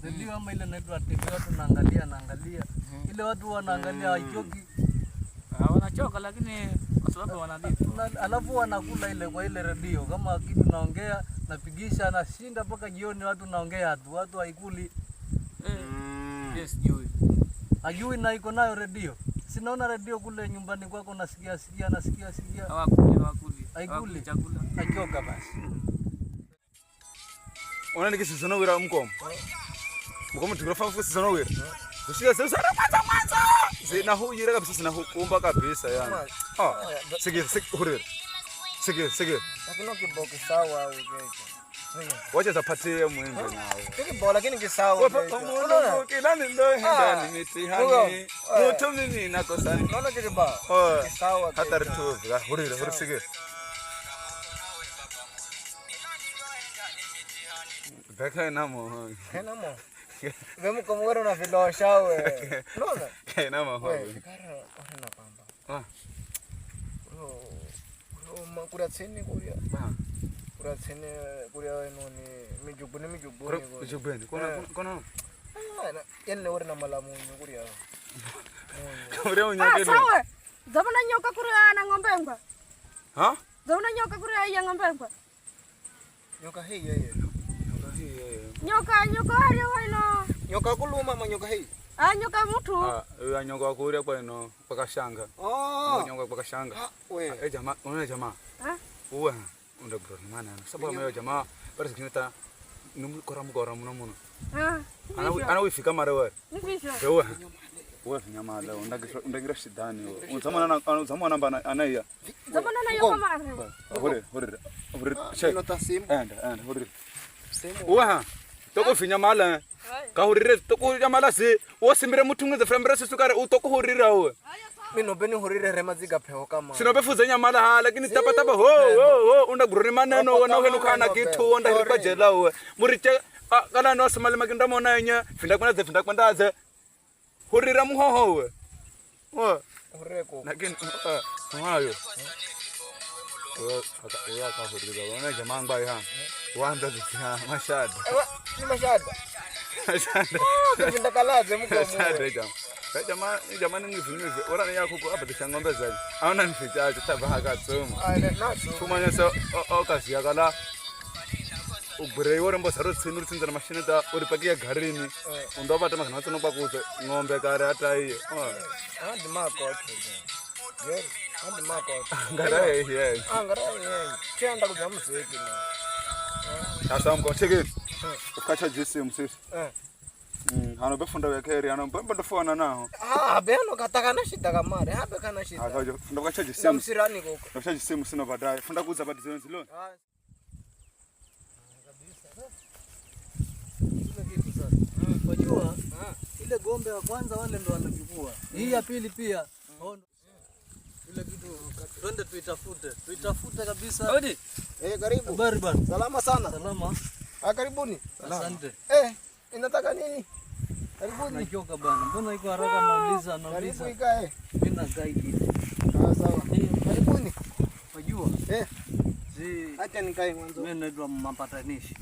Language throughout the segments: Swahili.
Redio ama ile inaitwa TV watu naangalia. Ile watu wanaangalia hachoki. Wanachoka lakini kwa sababu wanadhifu. Alafu wanakula ile kwa ile redio kama kitu naongea napigisha nashinda mpaka jioni watu naongea tu. Watu haikuli. Yes, juu. Ajui na iko nayo redio. Sinaona redio kule nyumbani kwako nasikia. Hawakuli. Haikuli chakula. Achoka basi. Ona nikisisona wira mkomo. Mkomo tugrafa fusi sana wira. Tushika sasa kwanza. Zina huyira kabisa sina hukumba kabisa yani. Sige hurira. Sige. Lakini kiboki sawa au jeje. Wacha zapatie mwenge nao. Kibola lakini kisawa. Unaona kilani ndo henda ni mitihani. Mtu mimi nakosani. Unaona kiba. Kisawa. Hata ritu hurira sige. Beka namo. Namo. Vemos como era una filosha we. No. Namo. Ora pamba. Makura tsini kuria. Kura tsini kuria noni mijubuni. Mijubuni. Kono. Yenne ora na malamu kuria. Kuria unyake. Sawa. Zamana nyoka kuria na ng'ombe ngwa. Ha? Zamana nyoka kuria ya ng'ombe ngwa. Nyoka hii yeye. Nyoka hali waino. Nyoka kuluma ma nyoka hii. Nyoka mtu. Ya nyoka kuria kwa ino pakashanga. Nyoka pakashanga. We. Jamaa, unaona jamaa. Uwa unda bro mana. Sababu mayo jamaa basi kinata numukora muno. Ana wifika mara wewe. Nifisha. Wewe. Wewe nyama leo undagira shidani wewe. Unzamana namba anaya. Zamana na yoka mara. Hore. Nota simu. Anda hore. Uwa toko finya mala ka horire toko ya mala se o simbire mutunga frembere sukara utoko horira we Mino beni horire rema ziga peo kama sino befuza nya mala ha lakini tapa ho unda guruni maneno wana wenu kana kitu onda hirpa jela we muriche kana no smale makinda mona nya finda kwandaze horira muhoho we horeko lakini hayo Oya ka horira wana jamaa ngbai ha wanda zina mashada. Ni mashada. Kupinda kalaze mko jamaa. Jamaa ningivunywe. Ora ni yako hapa tishangombe zaidi. Aona nificha tabaha katsoma. Naso. Kumanya so okasi yakala. Ubre wore mbo saro tsinuri tsinzana mashine ta uri pakia garini. Ndo bata makana tsono kwakuze ngombe kare hata hiyo. Andi mako. Ye. Andi mako. Ngara ye. Ngara ye. Chenda kuja mziki na. Sasa mkocheke. Ukacha jisi msisi. Hano befunda wekeri hano mpembo ndofona naho. Beno kataka na shida kamare. Habe kana shida. Akaje funda kacha jisi. Msirani koko. Kacha jisi msino baadaye. Funda kuza badi zenzi lo. Wajua ile gombe wa kwanza wale ndo wanachukua. Hii ya pili pia. Ile kitu twende tuitafute kabisa. Hodi. Karibu. Habari bwana. Salama sana. Salama. Karibuni. Asante. Inataka nini? Karibuni. Nachoka bwana. Mbona iko haraka nauliza? Karibu ikae. Mimi na guide. Sawa. Karibuni. Wajua? Acha nikae mwanzo. Mimi naitwa mpatanishi.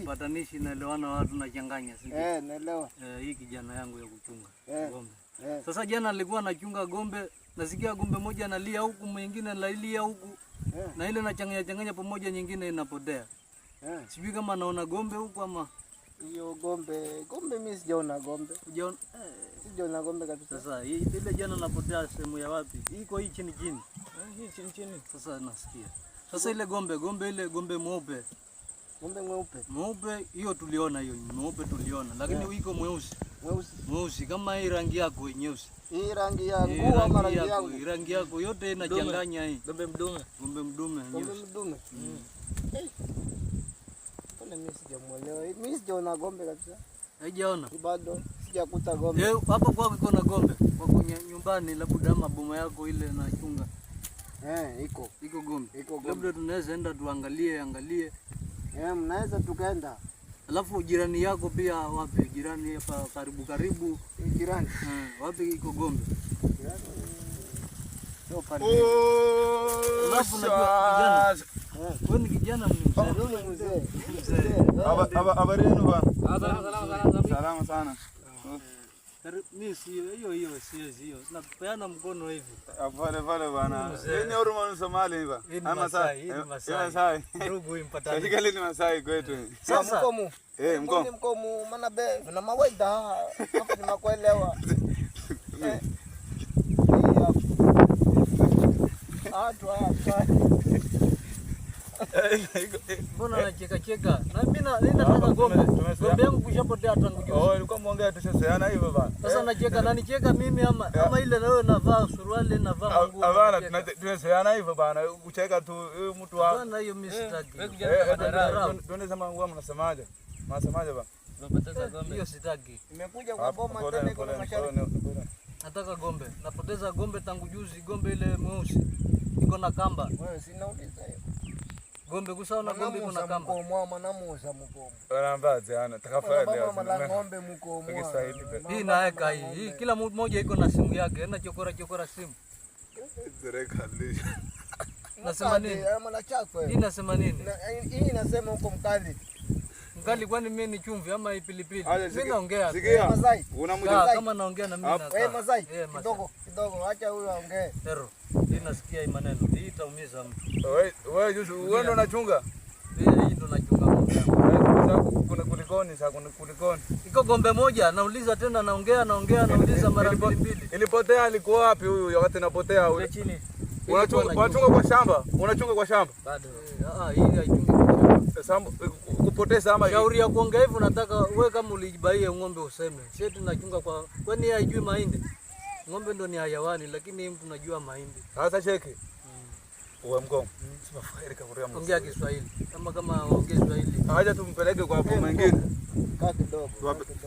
Mpatanishi naelewana watu nachanganya, si ndio? Naelewa. Hii kijana yangu ya kuchunga ng'ombe. Sasa jana alikuwa anachunga ng'ombe, nasikia ng'ombe moja analia huku, mwingine analia huku. Na ile nachanganya pamoja, nyingine inapotea. Sijui kama naona ng'ombe huku ama hiyo ng'ombe mimi sijaona ng'ombe. Sijaona sijaona ng'ombe kabisa. Sasa ile jana napotea sehemu ya wapi? Iko hii chini. Hii chini. Sasa nasikia. Sasa ile ng'ombe mweupe. Mweupe Hiyo tuliona hiyo. Mweupe tuliona. Lakini iko mweusi kama hii rangi yako nyeusi. Hii rangi yangu ama rangi yangu? Rangi yako yote inachanganya hii. Ng'ombe mdume. Pole mimi sijamuelewa. Mimi sijaona ng'ombe kabisa. Haijaona? Bado sijakuta ng'ombe. Hapo kwako iko na ng'ombe. Kwa nyumbani labda maboma yako ile nachunga. Iko ng'ombe. Labda tunaweza enda tuangalie. Mnaweza tukaenda. Alafu jirani yako pia wapi? Jirani hapa karibu. Jirani. Wapi iko ng'ombe? Jirani. Sio pale. Alafu najua kijana. Wewe ni kijana mzee. Mzee. Habari yenu bwana? Salama. Salama sana. Mimi si hiyo siwezi hiyo. Napeana mkono hivi. Pale bwana. Ni huruma ni Somali hivi. Ama Masai. Ndugu impatani. Katika ni Masai kwetu. Sasa mkomu. Mkomu. Mkomu maana be na mawaida hapo tunakuelewa. Mbona anacheka? Na mimi nataka gombe. Gombe yangu kushapotea tangu juzi. Ulikuwa muongea tushaseana hivyo bana. Sasa nacheka na nicheka mimi ama ile na wewe navaa suruali navaa nguo. Hapana, tunaseana hivyo bana. Kucheka tu mtu wa. Bana hiyo mimi sitaki. Tuende sema nguo mnasemaje? Mnasemaje bana? Tunapoteza gombe. Hiyo sitaki. Imekuja kwa boma tena iko na mashariki. Nataka gombe. Napoteza gombe tangu juzi, gombe ile mweusi. Iko na kamba. Wewe sinauliza hiyo. Gombe kusaona gombe iko na kamba. Mkomo manamuza mkomo. Wanambaze ana takafanya leo. Mama ng'ombe mkomo. Hii naeka hii. Kila mmoja iko na simu yake. Na chokora simu. Nasema nini? Hii nasema nini? Hii inasema huko mkali. Mkali kwani mimi ni chumvi ama pilipili? Mimi naongea. Masai. Unamjua Kama naongea na mimi na. Wewe Masai. Kidogo acha huyo aongee. Ero. Hii nasikia hii maneno. Hii itaumiza mtu. Wewe juzi wewe ndo unachunga? Hii ndo nachunga. Kuna kulikoni sasa kulikoni. Iko gombe moja nauliza tena naongea nauliza mara mbili. Ilipotea alikuwa wapi huyu wakati napotea huyu? Chini. Unachunga kwa shamba? Unachunga kwa shamba? Bado. Hii haichungi kwa shamba. Kupoteza ama shauri ya kuongea hivyo nataka wewe kama ulijibaia ng'ombe useme. Sisi tunachunga kwa kwani yeye haijui mahindi. Ng'ombe ndo ni hayawani lakini mtu najua mahindi. Sasa cheki. Uwe mgomo. Simafairi kakuria mgomo. Ongea Kiswahili. Kama ongea Kiswahili. Haja tumpeleke kwa hapo mwingine. Kaa kidogo.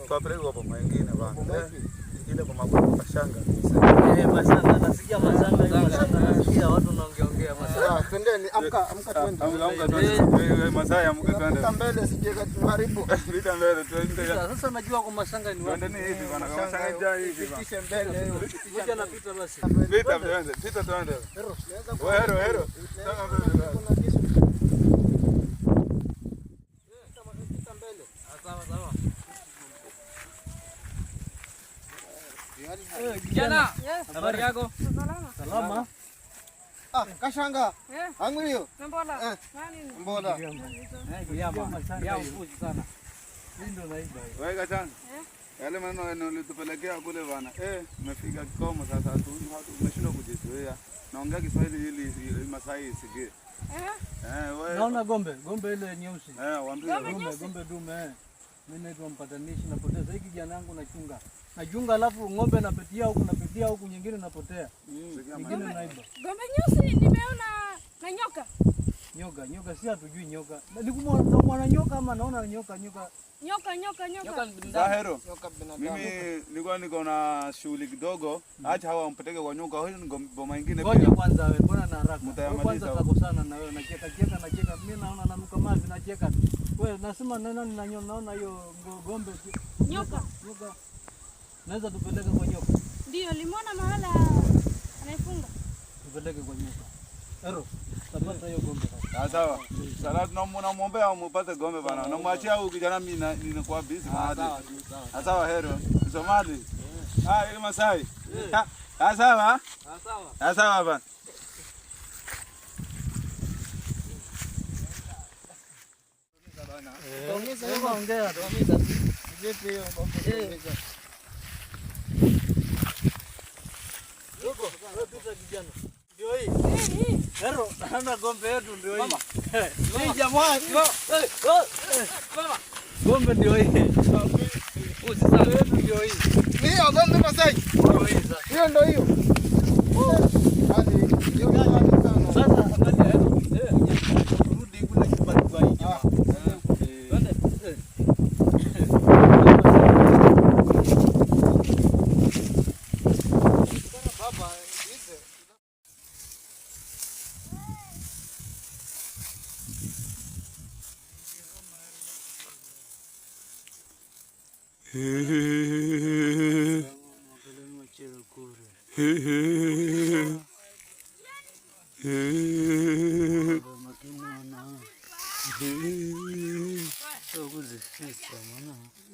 Tuwapeleke kwa hapo mwingine bana. Ile kwa mashanga. Masanga nasikia masanga nasikia watu wanaongea masanga. Twendeni amka twende. Amka twende. Masai amka twende. Amka mbele sije tuharibu. Vita mbele twende. Sasa najua kwa masanga ni wapi. Twende hivi bana. Kwa masanga jaa hivi bana. Kisha mbele. Ngoja napita basi. Vita twende. Vita twende. Hero. Kijana, habari yako? Salama. Kashanga. Angulio. Mbola. Mbola. Ya mfuzi sana. Ndio naiba. Wewe kachanga. Yale maneno ulitupelekea kule bana. Umefika Kikomo sasa tumeshindwa kujizoea. Naongea Kiswahili ili Masai isikie. Wewe. Naona gombe ile nyeusi. Waambie gombe dume. Mimi naitwa mpatanishi napoteza hiki kijana wangu nachunga alafu ng'ombe napitia huku nyingine napotea. Nyingine naiba. Gombe nyeusi nimeona na nyoka. Nyoka si hatujui nyoka. Nikumwona nyoka ama naona nyoka. Nyoka. Zahero. Mimi nilikuwa niko na shughuli kidogo. Acha hawa mpeleke kwa nyoka. Huyu ni boma nyingine pia. Ngoja kwanza wewe, mbona na haraka? Mtayamaliza. Kwanza takosana na wewe nacheka. Mimi naona nanuka mavi nacheka. Wewe nasema nani naona hiyo gombe Nyoka. Naweza tupeleke kwa nyoka. Ndio limeona mahala anaifunga. Tupeleke kwa nyoka. Ero, tapata hiyo gombe sasa. Sawa. Sasa tunamwombea umupate gombe bana. Namwachia huyu kijana mimi ninakuwa busy mahali. Sawa Hero. Somali. Ile Masai. Sawa. Sawa bana. Ongea. Vipi hiyo Pita kijana. Ndio hii. Hero, naona gombe yetu ndio hii. Hii jamaa. Gombe ndio hii. Usisahau yetu ndio hii. hiyo gombe Masai. Hiyo ndio hiyo. Sasa angalia rudi kule kibali kwa hii jamaa.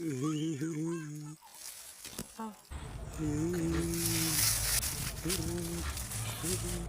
Sawa.